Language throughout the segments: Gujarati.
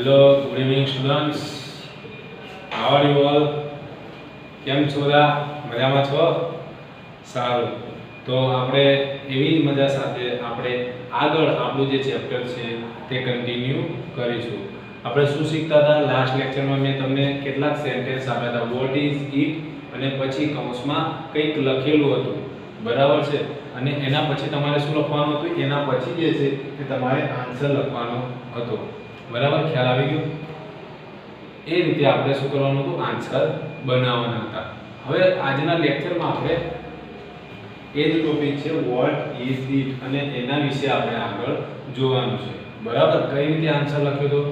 Hello, good evening students. How are you all? કેમ છો બધા? મજામાં છો? સારું. તો આપણે એવી જ મજા સાથે આપણે આગળ આપણું જે ચેપ્ટર છે તે કન્ટિન્યુ કરીશું. આપણે શું શીખતા હતા? લાસ્ટ લેક્ચરમાં મેં તમને કેટલાક સેન્ટેન્સ આપ્યા હતા. વોટ ઇઝ ઇટ અને પછી કૌંસમાં કંઈક લખેલું હતું. બરાબર છે? અને એના પછી તમારે શું લખવાનું હતું? એના પછી જે છે તે તમારે આન્સર લખવાનો હતો. બરાબર? ખ્યાલ આવી ગયો? એ રીતે આપણે શું કરવાનું હતું? આન્સર બનાવવાના હતા. હવે આજના લેક્ચરમાં આપણે એ જ ટોપિક છે વોટ ઇઝ ઇટ અને એના વિશે આપણે આગળ જોવાનું છે. બરાબર? કઈ રીતે આન્સર લખ્યો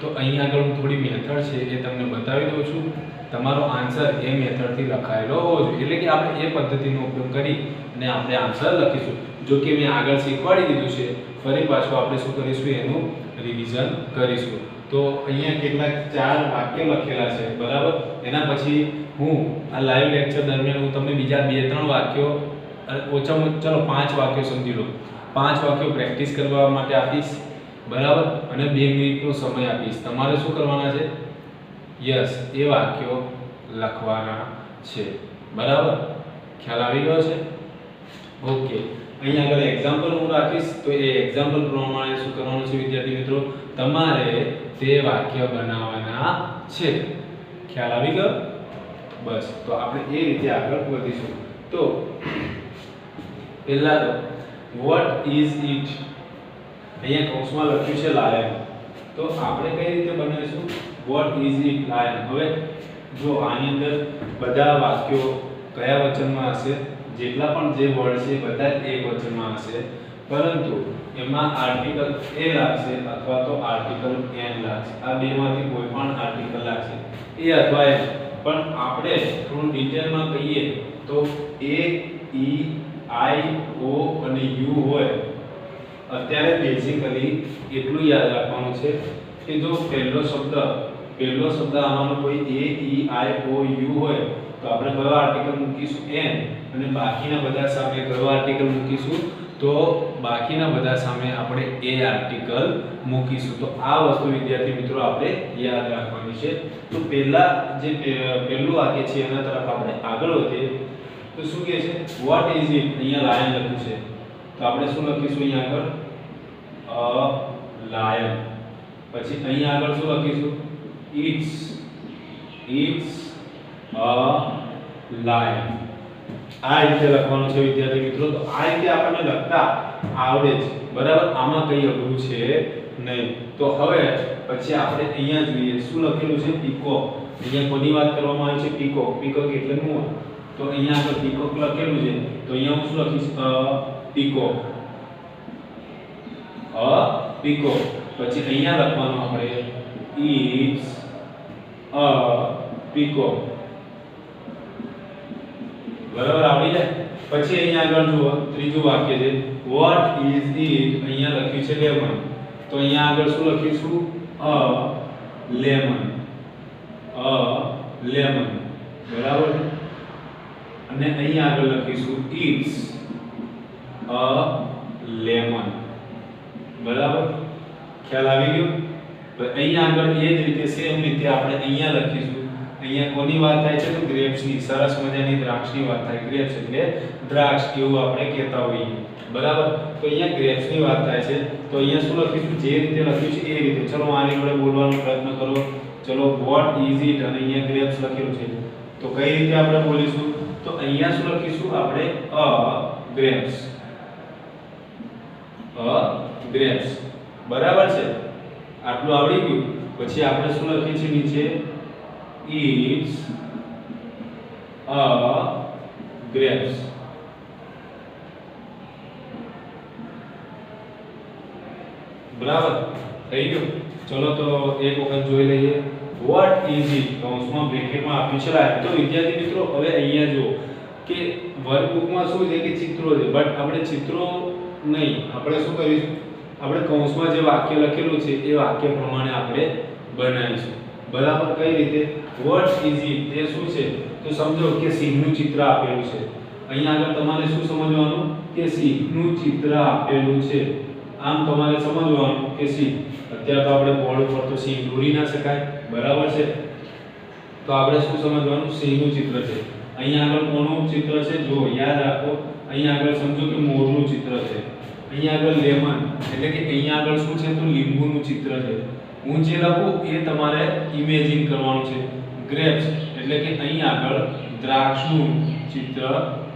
તો અહીં આગળ હું થોડી મેથડ છે એ તમને બતાવી દઉં છું. તમારો આન્સર એ મેથડથી લખાયેલો હોવો જોઈએ. એટલે કે આપણે એ પદ્ધતિનો ઉપયોગ કરી અને આપણે આન્સર લખીશું. જો કે મેં આગળ શીખવાડી દીધું છે, ફરી પાછું આપણે શું કરીશું? એનું રિવિઝન કરીશું. તો અહીંયા કેટલાક 4 વાક્ય લખેલા છે. બરાબર? એના પછી હું આ લાઈવ લેક્ચર દરમિયાન હું તમને બીજા 2-3 વાક્યો ઓછામાં ચલો 5 વાક્યો સમજી લો. 5 વાક્યો પ્રેક્ટિસ કરવા માટે આપીશ. બરાબર? અને 2 મિનિટનો સમય આપીશ. તમારે શું કરવાના છે? યસ, એ વાક્યો લખવાના છે. બરાબર? ખ્યાલ આવી ગયો છે? ઓકે. અહીં આગળ એક્ઝામ્પલ હું રાખીશ, તો એ એક્ઝામ્પલ પ્રમાણે શું કરવાનું છે વિદ્યાર્થી મિત્રો? તમારે તે વાક્ય બનાવવાના છે. ખ્યાલ આવી ગયો? બસ, તો આપણે એ રીતે આગળ વધીશું. તો પહેલા તો વોટ ઇઝ ઇટ અહીંયા કૌંસમાં લખ્યું છે લાયન. તો આપણે કઈ રીતે બનાવીશું? Vote is it lion. હવે જો આની અંદર બધા વાક્યો કયા વચનમાં હશે? જેટલા પણ જે વર્ડ છે બધા એક વચનમાં હશે, પરંતુ એમાં આર્ટિકલ એ લાગશે અથવા તો આર્ટિકલ એન લાગશે. આ બેમાંથી કોઈ પણ આર્ટિકલ લાગશે, એ અથવા એન. પણ આપણે થોડું ડિટેલમાં કહીએ તો એ, ઈ, આઈ, ઓ અને યુ હોય. અત્યારે બેઝિકલી એટલું યાદ રાખવાનું છે કે જો પહેલો શબ્દ આમાંનો કોઈ એ, ઈ, આઈ, ઓ, યુ હોય તો આપણે કયો આર્ટિકલ મૂકીશું? એન. અને બાકીના બધા સામે કયો આર્ટિકલ મૂકીશું? તો બાકીના બધા સામે આપણે એ આર્ટિકલ મૂકીશું. તો આ વસ્તુ વિદ્યાર્થી મિત્રો આપણે યાદ રાખવાની છે. તો પહેલા જે પહેલું વાક્ય છે એના તરફ આપણે આગળ વધીએ. તો શું કહે છે? What is it. અહીંયા લાયન લખ્યું છે, તો આપણે શું લખીશું અહીંયા આગળ? A lion. પછી અહીંયા આગળ શું લખીશું? It's a lion. આ રીતે લખવાનું છે વિદ્યાર્થી મિત્રો. તો આ રીતે આપણને લખતા આવડે છે. બરાબર? આમાં કઈ અઘરું છે નહીં. તો હવે પછી આપણે અહીંયા જોઈએ શું લખેલું છે? પીકોક. અહીંયા કોની વાત કરવામાં આવી છે? પીકોક. પીકોક એટલે મોર. તો અહીંયા આગળ પીકોક લખેલું છે, તો અહીંયા હું શું લખીશ? પીકોક. પીકોક. પછી અહીંયા લખવાનું આપણે ઇટ્સ અ પીકોક. બરાબર? આવડી જાય. પછી અહીંયા આગળ જુઓ ત્રીજું વાક્ય છે વોટ ઇઝ ઇટ. અહીંયા લખ્યું છે લેમન. તો અહીંયા આગળ શું લખીશું? અ લેમન. બરાબર? અને અહીંયા આગળ લખીશું ઇટ્સ અ લેમન. બરાબર? ખ્યાલ આવી ગયો? તો અહીંયા આગળ એ જ રીતે સેમ રીતે આપણે અહીંયા લખીશું. અહીંયા કોની વાત થાય છે? તો ગ્રેપ્સની. સરસ મજાની દ્રાક્ષની વાત થાય. ગ્રેપ્સ એટલે દ્રાક્ષ એવું આપણે કહેતા હોઈએ. બરાબર? તો અહીંયા ગ્રેપ્સની વાત થાય છે, તો અહીંયા શું લખીશું? જે રીતે લખ્યું છે એ રીતે. ચલો આની જોડે બોલવાનો પ્રયત્ન કરો. ચલો વોટ ઇઝ ઇટ અને અહીંયા ગ્રેપ્સ લખેલું છે, તો કઈ રીતે આપણે બોલીશું? તો અહીંયા શું લખીશું આપણે? ગ્રેપ્સ. ગ્રેપ્સ. બરાબર છે? આટલું આવડી ગયું. પછી આપણે શું લખીએ છીએ નીચે? It's a grapes. બરાબર? થઈ ગયું? ચલો તો એક વખત જોઈ લઈએ. વોટ ઇઝ ઇટ કૌંસમાં બ્રેકેટમાં આપ્યું છે લાયન. તો વિદ્યાર્થી મિત્રો હવે અહીંયા જુઓ કે વર્કબુકમાં શું છે કે ચિત્રો છે, બટ આપણે ચિત્રો નહીં, આપણે શું કરીશું? આપણે કૌંસમાં જે વાક્ય લખેલું છે એ વાક્ય પ્રમાણે આપણે બનાવીશું. બરાબર? કઈ રીતે? વોટ ઇઝ ઇટ એ શું છે? તો સમજો કે સિંહનું ચિત્ર આપેલું છે. અહીંયા આગળ તમારે શું સમજવાનું? કે સિંહનું ચિત્ર આપેલું છે. આમ તમારે સમજવાનું કે સી અત્યારે તો આપણે બોર્ડ ઉપર તો સી દોરી ના શકાય, બરાબર છે? તો આપણે શું સમજવાનું, સિંહ નું ચિત્ર છે. અહીંયા આગળ કોનું ચિત્ર છે? જો યાદ રાખો, અહીંયા આગળ સમજો કે મોરનું ચિત્ર છે. અહીંયા આગળ લેમન એટલે કે અહીંયા આગળ શું છે? તો લીંબુનું ચિત્ર છે. હું જે લખું એ તમારે ઇમેજિન કરવાનું છે. ગ્રેપ્સ એટલે કે અહીંયા આગળ દ્રાક્ષનું ચિત્ર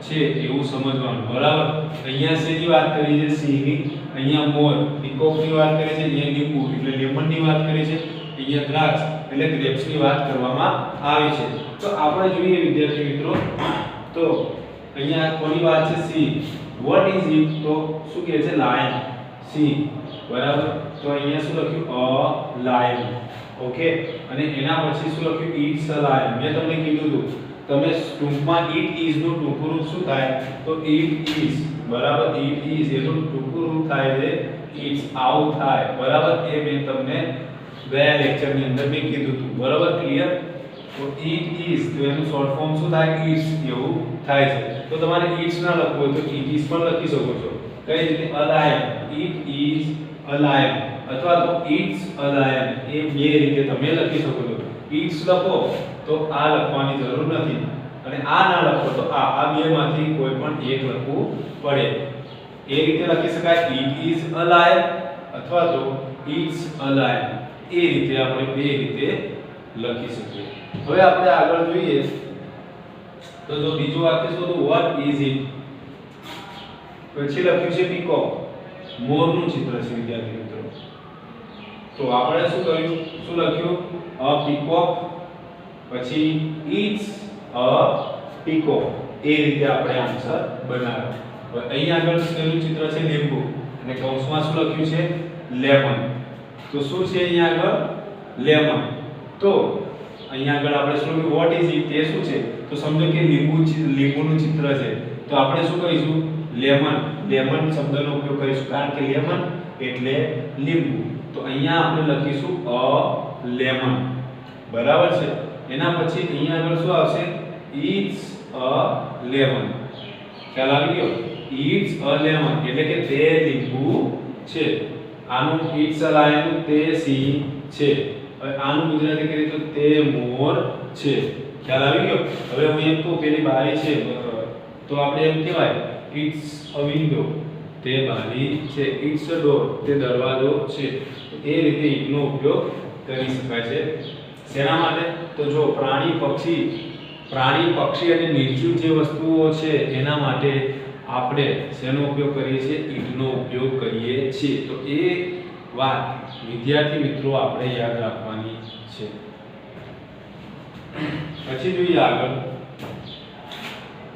છે એવું સમજવાનું, બરાબર? અહીંયા શેની વાત કરી છે? સિંહની. અહીંયા મોર, પીકોકની વાત કરી છે. અહીંયા લીંબુ એટલે લેમનની વાત કરી છે. અહીંયા દ્રાક્ષ એટલે ગ્રેપ્સની વાત કરવામાં આવી છે. તો આપણે જોઈએ વિદ્યાર્થી મિત્રો, તો અહીંયા કોની વાત છે? સિંહ. What is it? તો શું કહે છે? લાયન, સિંહ, બરાબર? તો અહીંયા શું લખ્યું? A lion. ઓકે, અને એના પછી શું લખ્યું? It's a lion. મેં તમને કીધું હતું, તમે ટૂંકમાં ઇટ ઇઝ નું ટૂંકું રૂપ શું થાય? તો ઇટ ઇઝ, બરાબર? ઇટ ઇઝ એનું ટૂંકું રૂપ થાય છે ઇટ્સ, આવું થાય, બરાબર? એ મેં તમને ગયા લેક્ચર ની અંદર મેં કીધું હતું, બરાબર? ક્લિયર? તો ઇટ ઇઝ તો એનું શોર્ટ ફોર્મ શું થાય? ઇટ્સ એવું થાય છે. તો તમારે ઇટ્સ ના લખવું હોય તો ઇટ ઇઝ પણ લખી શકો છો. કઈ રીતે? અલાયન, ઇટ ઇઝ અલાયન, અથવા તો ઇટ્સ અલાયન, એ બે રીતે તમે લખી શકો છો. ઇટ્સ લખો તો આ લખવાની જરૂર નથી, અને આ ના લખો તો આ બેમાંથી કોઈ પણ એક લખવું પડે. એ રીતે લખી શકાય ઇટ ઇઝ અલાયન અથવા તો ઇટ્સ અલાયન. એ રીતે આપણે બે રીતે લખી શકીએ. હવે આપણે આગળ જોઈએ તો જો બીજું વાક્ય શોધો, વોટ ઇઝ ઇટ. પછી લખ્યું છે પીકોક, મોરનું ચિત્ર છે વિદ્યાર્થી મિત્રો. તો આપણે શું કર્યું? શું લખ્યું? અ પીકોક, પછી ઇટ્સ અ પીકોક. એ રીતે આપણે આન્સર બનાવ્યો. હવે અહીંયા આગળ શેનું ચિત્ર છે? લીંબુ, અને કૌંસમાં શું લખ્યું છે? લેમન. તો શું છે અહીંયા આગળ? લેમન. તો અહીંયા આગળ આપણે શું લખ્યું? Vote is it. તે શું છે? તો સમજો કે લીંબુનું ચિત્ર છે, તો આપણે શું કહીશું? લેમન. લેમન શબ્દનો ઉપયોગ કરીશું, કારણ કે લેમન એટલે લીંબુ. તો અહીંયા આપણે લખીશું અ લેમન, બરાબર છે? એના પછી અહીંયા આગળ શું આવશે? It's a lemon. ખ્યાલ આવી ગયો? ઇટ્સ અ લેમન એટલે કે તે લીંબુ છે. આનું ઇટ્સ અ લાયન, તે સિંહ છે. હવે આનું ગુજરાતી કરીએ તો તે મોર છે. ખ્યાલ આવી ગયો? હવે હું એમ કહું પેલી બારી છે, તો આપણે એમ કહેવાય ઇટ્સ અ વિન્ડો, તે બારી છે. ઇટ્સ અ ડોર, તે દરવાજો છે. એ રીતે ઇટનો ઉપયોગ કરી શકાય છે. શેના માટે? તો જો પ્રાણી પક્ષી અને નિર્જીવ જે વસ્તુઓ છે એના માટે આપણે શેનો ઉપયોગ કરીએ છીએ? ઈંટનો ઉપયોગ કરીએ છીએ. તો એ વાત વિદ્યાર્થી મિત્રો આપણે યાદ રાખવાની છે. પછી જોઈએ આગળ,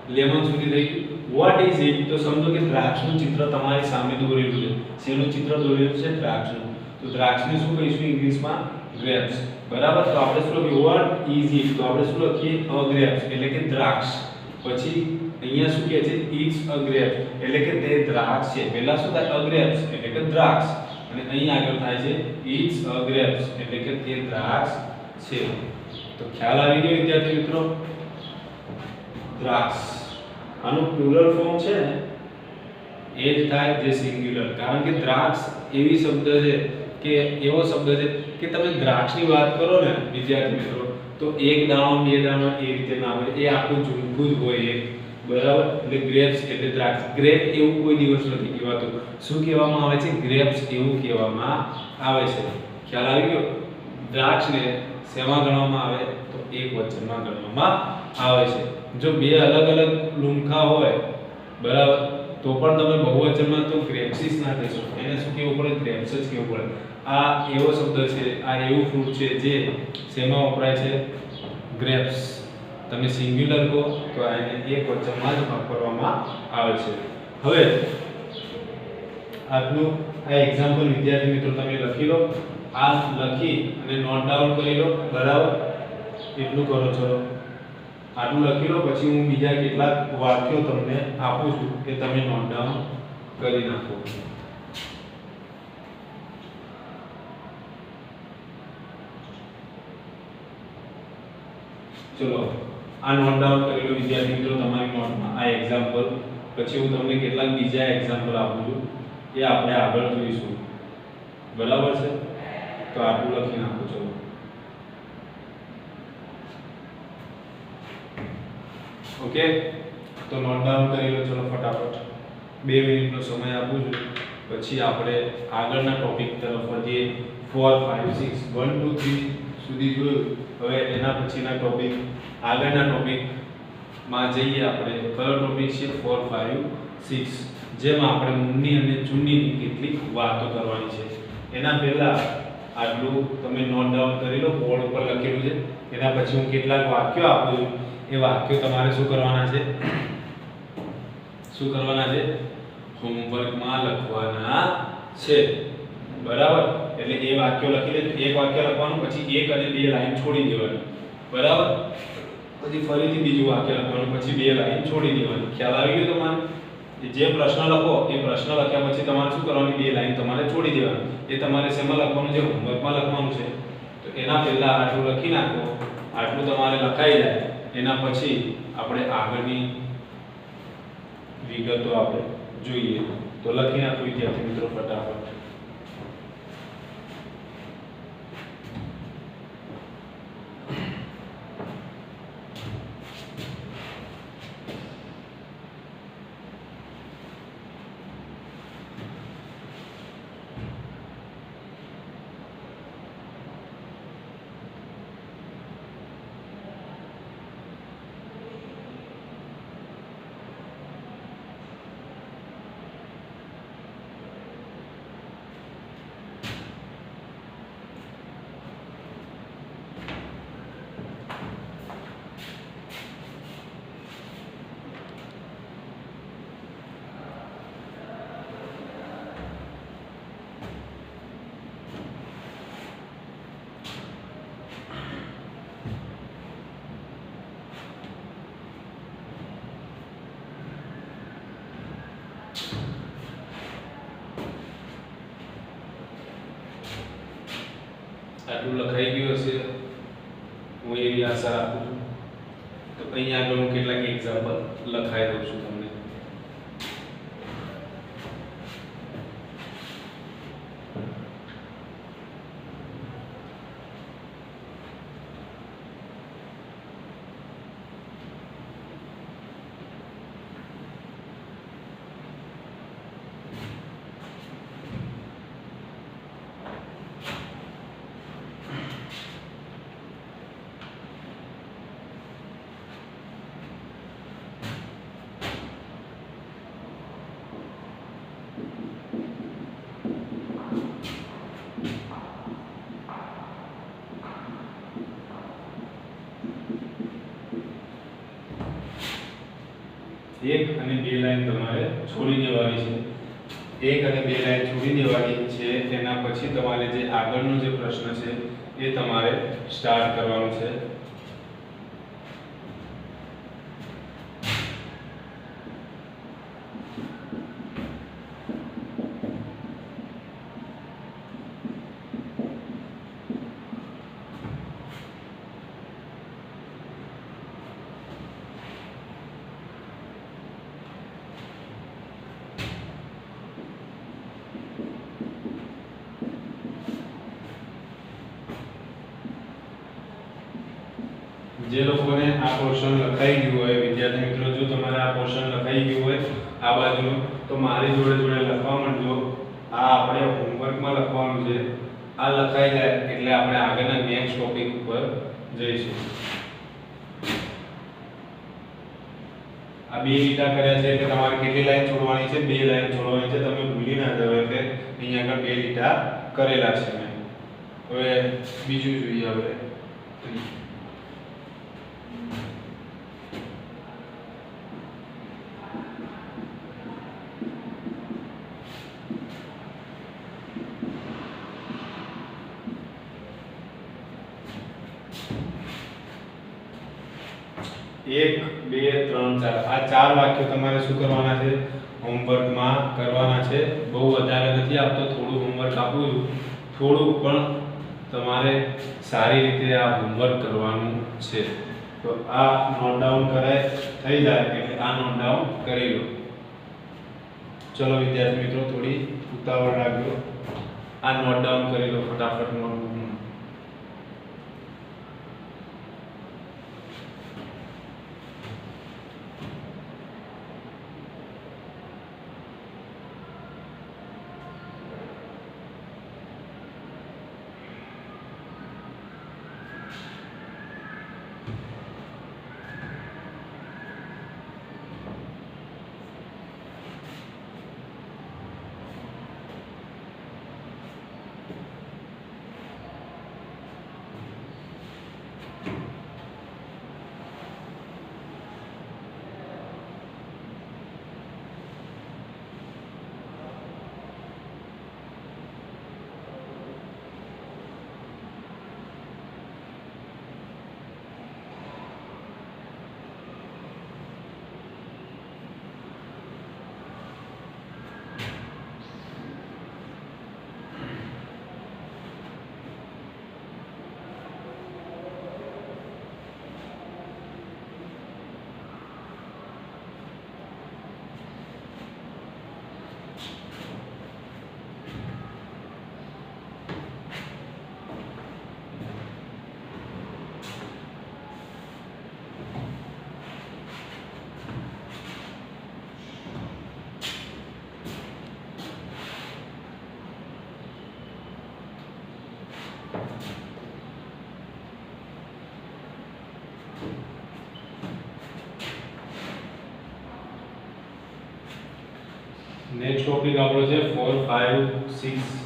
લેમન સુધી થઈ ગયું. Vote is it. તો સમજો કે દ્રાક્ષનું ચિત્ર તમારી સામે દોરેલું છે. શેનું ચિત્ર દોરેલું છે? દ્રાક્ષનું. તો દ્રાક્ષને શું કહીશું ઇંગ્લિશમાં? ગ્રેપ્સ, બરાબર? તો આપણે શું લખીએ? Vote is it. તો આપણે શું લખીએ? અ ગ્રેપ્સ એટલે કે દ્રાક્ષ. પછી અહીંયા શું કહે છે? ઇટ્સ અ ગ્રેપ્સ એટલે કે તે દ્રાક્ષ છે. પહેલા શું થાય? અ ગ્રેપ્સ એટલે કે દ્રાક્ષ, અને અહીંયા આગળ થાય છે ઇટ્સ અ ગ્રેપ્સ એટલે કે તે દ્રાક્ષ છે. તો ખ્યાલ આવી ગયો વિદ્યાર્થી મિત્રો? દ્રાક્ષ આનું પ્લુરલ ફોર્મ છે ને એ જ થાય જે સિંગ્યુલર, કારણ કે દ્રાક્ષ એવી શબ્દ છે કે એવો શબ્દ છે કે તમે દ્રાક્ષની વાત કરો ને વિદ્યાર્થી મિત્રો, તો એક દાણો બે દાણો એ રીતે ના હોય, એ આખું ઝુંડું જ હોય એક, બરાબર? એટલે ગ્રેપ્સ એટલે દ્રાક્ષ. ગ્રેપ એવું કોઈ દિવસ નથી કહેવાતું. શું કહેવામાં આવે છે? ગ્રેપ્સ એવું કહેવામાં આવે છે. ખ્યાલ આવી ગયો? દ્રાક્ષને શેમાં ગણવામાં આવે? તો એક વચનમાં ગણવામાં આવે છે. જો બે અલગ અલગ લુમખા હોય, બરાબર, તો પણ તમે બહુવચનમાં તો ગ્રેપ્સીસ ના કહેશો, એને શું કહેવું પડે? ગ્રેપ્સ જ કહેવું પડે. આ એવો શબ્દ છે, આ એવું ફ્રૂટ છે જે શેમાં વપરાય છે? ગ્રેપ્સ. તમે સિંગ્યુલર કહો તો એને એક વચનમાં જ વાપરવામાં આવે છે. હવે આટલું આ એક્ઝામ્પલ વિદ્યાર્થી મિત્રો તમે લખી લો. આ લખી અને નોટ ડાઉન કરી લો, બરાબર? એટલું કરો છો. આટલું લખી લો, પછી હું બીજા કેટલાક વાક્યો તમને આપું છું કે તમે નોટ ડાઉન કરી નાખો. ચલો આ નોટ ડાઉન કરી લો વિદ્યાર્થી મિત્રો તમારી નોટમાં, આ એક્ઝામ્પલ. પછી હું તમને કેટલાક બીજા એક્ઝામ્પલ આપું છું. એ આપણે આગળ જોઈશું, બરાબર છે? તો આટલું લખી નાખો. ચલો ઓકે, તો નોટ ડાઉન કરી લો. ચલો ફટાફટ 2 મિનિટનો સમય આપું છું, પછી આપણે આગળના ટોપિક તરફ વધીએ. 4 5 6 1 2 3 સુધી જોયું. હવે એના પછીના ટોપિક, આગળના ટોપિકમાં જઈએ આપણે. કયો ટોપિક છે? 4 5 6, જેમાં આપણે મુન્ની અને ચુન્નીની કેટલીક વાતો કરવાની છે. એના પહેલા આટલું તમે નોટ ડાઉન કરી લો, બોર્ડ ઉપર લખેલું છે. એના પછી હું કેટલાક વાક્યો આપું છું, એ વાક્યો તમારે શું કરવાના છે? શું કરવાના છે? હોમવર્કમાં લખવાના છે, બરાબર? એટલે એ વાક્યો લખી લેજો. એક વાક્ય લખવાનું, પછી 1 અને 2 લાઈન છોડી દેવાની, બરાબર? પછી ફરીથી બીજું વાક્ય લખવાનું, પછી 2 લાઈન છોડી દેવાની. ખ્યાલ આવી ગયો તમારે? જે પ્રશ્ન લખો એ પ્રશ્ન લખ્યા પછી તમારે શું કરવાની? 2 લાઈન તમારે છોડી દેવાની. એ તમારે શેમાં લખવાનું છે? હોમવર્કમાં લખવાનું છે. તો એના પહેલા આટલું લખી નાખો. આટલું તમારે લખાઈ જાય, એના પછી આપણે આગળની વિગતો આપણે જોઈએ. તો લખી નાખો વિદ્યાર્થી મિત્રો ફટાફટ. આટલું લખાઈ ગયું હશે, હું એવી આશા રાખું છું. તો અહીંયા આગળ હું કેટલાક એક્ઝામ્પલ લખાઈ દઉં છું તમને. એક અને 2 લાઈન તમારે છોડી દેવાની છે. 1 અને 2 લાઈન છોડી દેવાની છે. તેના પછી તમારે જે આગળનો જે પ્રશ્ન છે એ તમારે સ્ટાર્ટ કરવાનું છે. જે લોકોને આ પોર્શન લખાઈ ગયું હોય, વિદ્યાર્થી મિત્રો, જો તમારે આ પોર્શન લખાઈ ગયું હોય આ બાજુનું, તો મારી જોડે જોડે લખવા માંડજો. આ આપણે હોમવર્કમાં લખવાનું છે. આ લખાઈ જાય એટલે આપણે આગળના નેક્સ્ટ ટોપિક ઉપર જઈશું. આ 2 લીટા કર્યા છે એટલે તમારે કેટલી લાઈન છોડવાની છે? 2 લાઈન છોડવાની છે. તમે ભૂલી ના જાવ એટલે અહીંયા આગળ 2 લીટા કરેલા છે મેં. હવે બીજું જોઈએ આપણે. એક, બે, ત્રણ, ચાર, આ 4 વાક્યો તમારે શું કરવાના છે? હોમવર્કમાં કરવાના છે. બહુ વધારે નથી આપતો, થોડું હોમવર્ક આપું છું. થોડું પણ તમારે સારી રીતે આ હોમવર્ક કરવાનું છે. તો આ નોટ ડાઉન કરાય થઈ જાય એટલે આ નોટ ડાઉન કરી લો. ચલો વિદ્યાર્થી મિત્રો થોડી ઉતાવળ રાખજો, આ નોટ ડાઉન કરી લો ફટાફટ નોટબુકમાં. નેક્સ્ટ ટોપિક આપણો છે 4 5 6.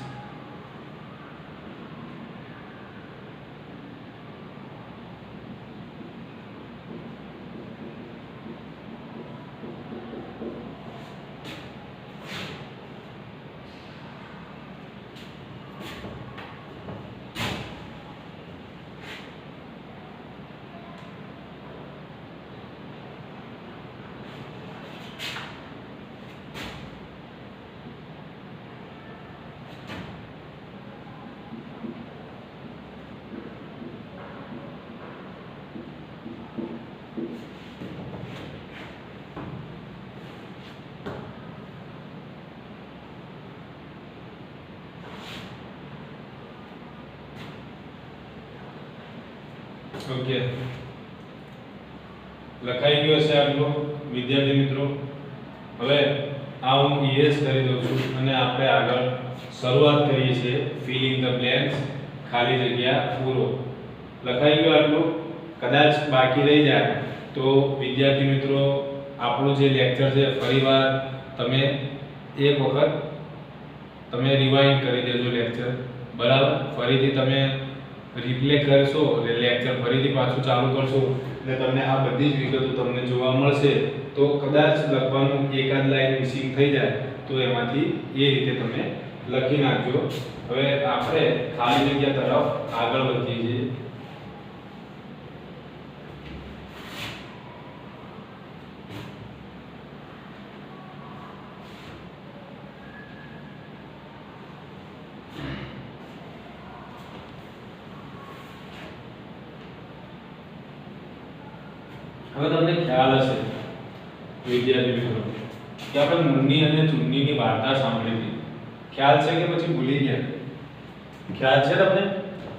ઓકે, લખાઈ ગયો છે આટલું વિદ્યાર્થી મિત્રો. હવે આ હું ઈએસ કરી દઉં છું અને આપણે આગળ શરૂઆત કરીએ છીએ ફિલિંગ ધ બ્લેન્ક્સ, ખાલી જગ્યા પૂરો. લખાઈ ગયો આટલું. કદાચ બાકી રહી જાય તો વિદ્યાર્થી મિત્રો આપણું જે લેક્ચર છે ફરીવાર તમે એક વખત તમે રિવાઇન્ડ કરી દેજો લેક્ચર, બરાબર. ફરીથી તમે રિપ્લે કરશો એટલે લેક્ચર ફરીથી પાછું ચાલુ કરશો એટલે તમને આ બધી જ વિગતો તમને જોવા મળશે. તો કદાચ લખવાનું એકાદ લાઈન મિસિંગ થઈ જાય તો એમાંથી એ રીતે તમે લખી નાખજો. હવે આપણે ખાલી જગ્યા તરફ આગળ વધીએ છીએ. હવે તમને ખ્યાલ હશે વિદ્યાર્થી મિત્રો કે આપણે મુન્ની અને ચુન્નીની વાર્તા સાંભળી હતી. ખ્યાલ છે કે પછી ભૂલી ગયા? ખ્યાલ છે તમને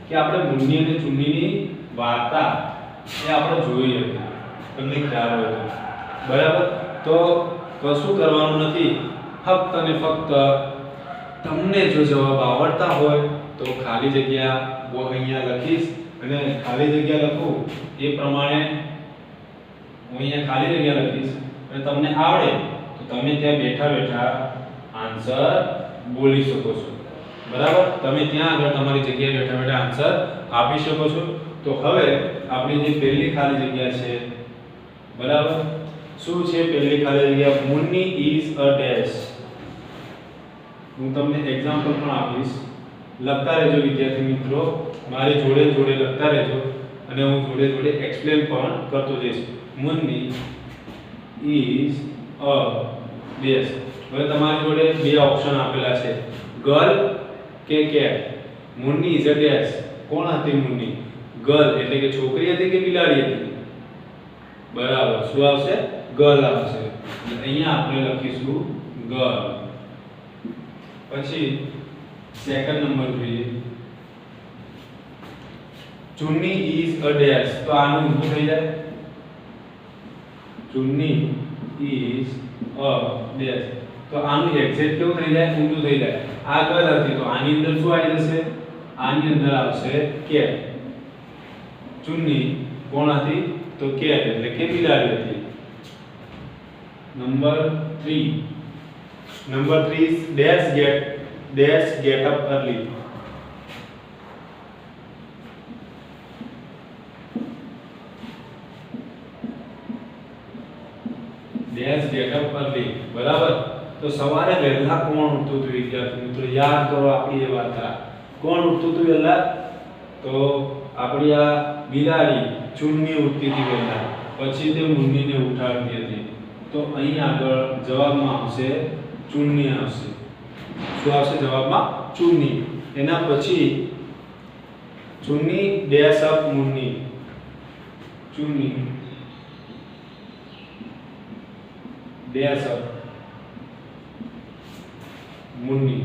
કે આપણે મુન્ની અને ચુન્નીની વાર્તા એ આપણે જોઈ હતી. તમને ખ્યાલ હોય તો બરાબર. તો કશું કરવાનું નથી, ફક્ત અને ફક્ત તમને જો જવાબ આવડતા હોય તો ખાલી જગ્યા હું અહીંયા લખીશ અને ખાલી જગ્યા લખું એ પ્રમાણે હું અહીંયા ખાલી જગ્યા લખીશ અને તમને આવડે તો તમે ત્યાં બેઠા બેઠા આન્સર બોલી શકો છો, બરાબર. તમે ત્યાં આગળ તમારી જગ્યાએ બેઠા બેઠા આન્સર આપી શકો છો. તો હવે આપણી જે પહેલી ખાલી જગ્યા છે, બરાબર, શું છે પહેલી ખાલી જગ્યા? મુન્ની ઇઝ અ ડેશ. હું તમને એક્ઝામ્પલ પણ આપીશ. લખતા રહેજો વિદ્યાર્થી મિત્રો, મારી જોડે જોડે લખતા રહેજો અને હું જોડે જોડે એક્સપ્લેન પણ કરતો જઈશ. મુન્ની ઇઝ અ ડેશ. હવે તમારી જોડે બે ઓપ્શન આપેલા છે, ગર્લ કે cat. Munni is a dash. કોણ હતી મુન્ની? ગર્લ એટલે કે છોકરી હતી કે બિલાડી હતી? બરાબર, શું આવશે? ગર્લ આવશે. અહીંયા આપણે લખીશું ગર્લ. પછી સેકન્ડ નંબર જોઈએ, ચુન્ની ઇઝ અ ડેશ, તો આનું ઊંધું થઈ જાય, ચુન્ની ઇઝ અ ડેશ, તો આનું એક્ઝેક્ટ કેવું થઈ જાય, ઊંધું થઈ જાય. આ કલર હતી તો આની અંદર શું આવી જશે, આની અંદર આવશે કેટ. ચુન્ની કોણ હતી, તો કેટ એટલે કે બિલાડી હતી. Number 3 is dash get up early. dash get up early, બરાબર. તો સવારે વહેલા કોણ ઉઠતું હતું વિદ્યાર્થી મિત્રો, યાદ કરો આપણી એ વાર્તા. કોણ ઉઠતું હતું વહેલા, તો આપણી આ બિલાડી ચુન્ની ઉઠતી હતી વહેલા, પછી તે મુન્નીને ઉઠાડતી હતી. તો અહીં આગળ જવાબમાં આવશે ચુન્ની આવશે. શું આવશે જવાબમાં, ચુન્ની. એના પછી ચુન્ની ડેશ અપ મુન્ની, ચુન્ની ડેશ અપ મુન્ની.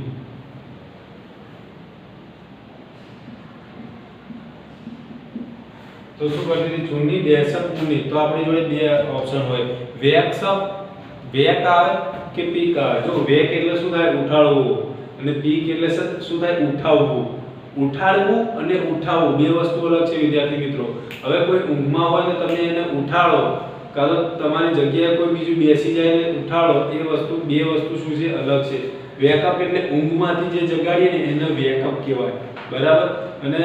તો શું કરતી હતી, ચુન્ની ડેશ અપ મુન્ની. તો આપણી જોડે બે ઓપ્શન હોય, વેક્સ અપ, વેક આવે કે પીક આવે. જો વેક એટલે શું થાય, ઉઠાડવું, અને પીક એટલે શું થાય, ઉઠાવવું. ઉઠાડવું અને ઉઠાવવું બે વસ્તુ અલગ છે વિદ્યાર્થી મિત્રો. હવે કોઈ ઊંઘમાં હોય ને તમે એને ઉઠાડો, કાં તો તમારી જગ્યાએ કોઈ બીજું બેસી જાય ને ઉઠાડો, એ વસ્તુ બે વસ્તુ શું છે, અલગ છે. વેકઅપ એટલે ઊંઘમાંથી જે જગાડીએ ને એને વેકઅપ કહેવાય, બરાબર. અને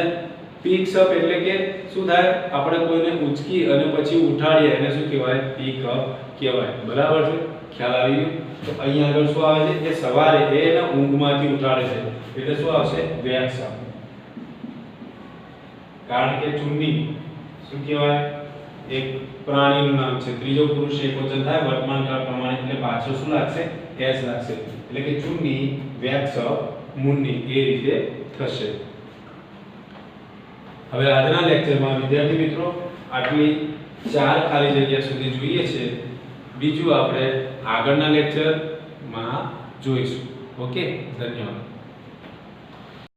પીક્સ અપ એટલે કે શું થાય, આપણે કોઈને ઉચકી અને પછી ઉઠાડીએ એને શું કહેવાય, પીક અપ કહેવાય, બરાબર છે. ખ્યાલ આવી ગયો. તો અહીં આગળ શું આવે છે, એ સવારે એને ઊંઘમાંથી ઉઠાડે છે એટલે શું આવશે, વેક્સ અપ. કારણ કે ચુન્ની શું કહેવાય, એક પ્રાણીનું નામ છે, ત્રીજો પુરુષ એકવચન થાય વર્તમાન કાળ પ્રમાણે એટલે પાછળ શું લાગશે, એસ લાગશે. એટલે કે ચુન્ની વેક્સ અપ મુન્ની, એ રીતે થશે. હવે આજના લેક્ચરમાં વિદ્યાર્થી મિત્રો આટલી 4 ખાલી જગ્યા સુધી જોઈએ છે. બીજું આપણે આગળના લેક્ચરમાં જોઈશું. ઓકે, ધન્યવાદ.